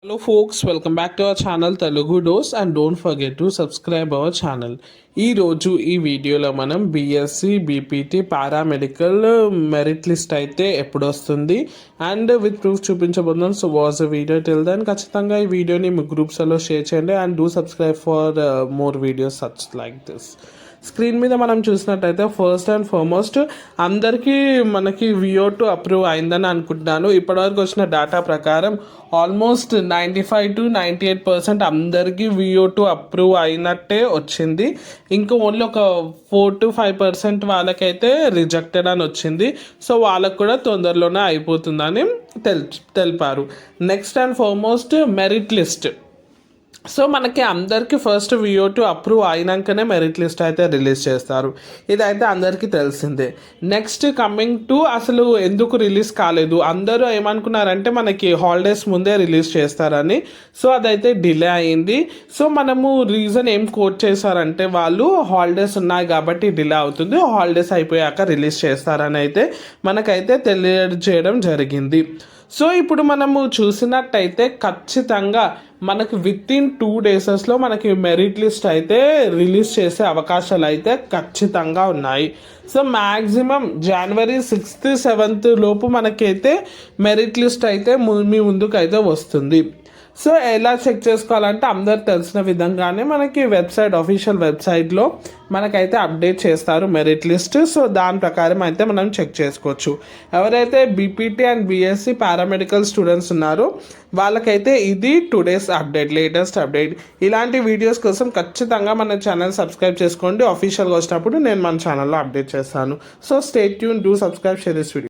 Hello folks, welcome back to our channel Telugu Dose and don't forget to subscribe our channel. ఈ వీడియోలో మనం BSc BPT paramedical merit list అయితే ఎప్పుడు వస్తుంది and with proof చూపించబోతున్నాం. So watch a video till then ఖచ్చితంగా ఈ వీడియోని మీ గ్రూప్స్లో షేర్ చేయండి and do subscribe for more videos such like this. Screen మీద మనం చూసినట్టయితే ఫస్ట్ అండ్ ఫార్మోస్ట్ అందరికీ మనకి VO2 అప్రూవ్ అయిందని అనుకుంటున్నాను. ఇప్పటివరకు వచ్చిన డేటా ప్రకారం ఆల్మోస్ట్ 95 to 98% అందరికీ VO2 అప్రూవ్ అయినట్టే వచ్చింది. ఇంకా ఓన్లీ ఒక 4 to 5% వాళ్ళకైతే రిజెక్టెడ్ అని వచ్చింది. సో వాళ్ళకు కూడా తొందరలోనే అయిపోతుందని తెలిపారు. Next and foremost merit list. So మనకి అందరికీ ఫస్ట్ VO2 అప్రూవ్ అయినాకనే మెరిట్ లిస్ట్ అయితే రిలీజ్ చేస్తారు. ఇదైతే అందరికీ తెలిసిందే. నెక్స్ట్ కమింగ్ టు అసలు ఎందుకు రిలీజ్ కాలేదు, అందరూ ఏమనుకున్నారంటే మనకి హాలిడేస్ ముందే రిలీజ్ చేస్తారని. సో అదైతే డిలే అయింది. సో మనము రీజన్ ఏం కోట్ చేశారంటే వాళ్ళు హాలిడేస్ ఉన్నాయి కాబట్టి డిలే అవుతుంది, హాలిడేస్ అయిపోయాక రిలీజ్ చేస్తారని అయితే మనకైతే తెలియజేయడం జరిగింది. సో ఇప్పుడు మనము చూసినట్టయితే ఖచ్చితంగా మనకి విత్ ఇన్ 2 days మనకి మెరిట్ లిస్ట్ అయితే రిలీజ్ చేసే అవకాశాలు అయితే ఖచ్చితంగా ఉన్నాయి. So maximum January 6th 7th లోపు మనకైతే మెరిట్ లిస్ట్ అయితే మీ ముందుకు అయితే వస్తుంది. సో ఎలా చెక్ చేసుకోవాలంటే అందరు తెలిసిన విధంగానే మనకి అఫీషియల్ వెబ్సైట్లో మనకైతే అప్డేట్ చేస్తారు మెరిట్ లిస్ట్. సో దాని ప్రకారం అయితే మనం చెక్ చేసుకోవచ్చు. ఎవరైతే BPT and BSc paramedical students ఉన్నారో వాళ్ళకైతే ఇది టుడేస్ అప్డేట్, లేటెస్ట్ అప్డేట్. ఇలాంటి వీడియోస్ కోసం ఖచ్చితంగా మన ఛానల్ సబ్స్క్రైబ్ చేసుకోండి. అఫీషియల్గా వచ్చినప్పుడు నేను మన ఛానల్లో అప్డేట్ చేస్తాను. So stay tune, do subscribe, share this video.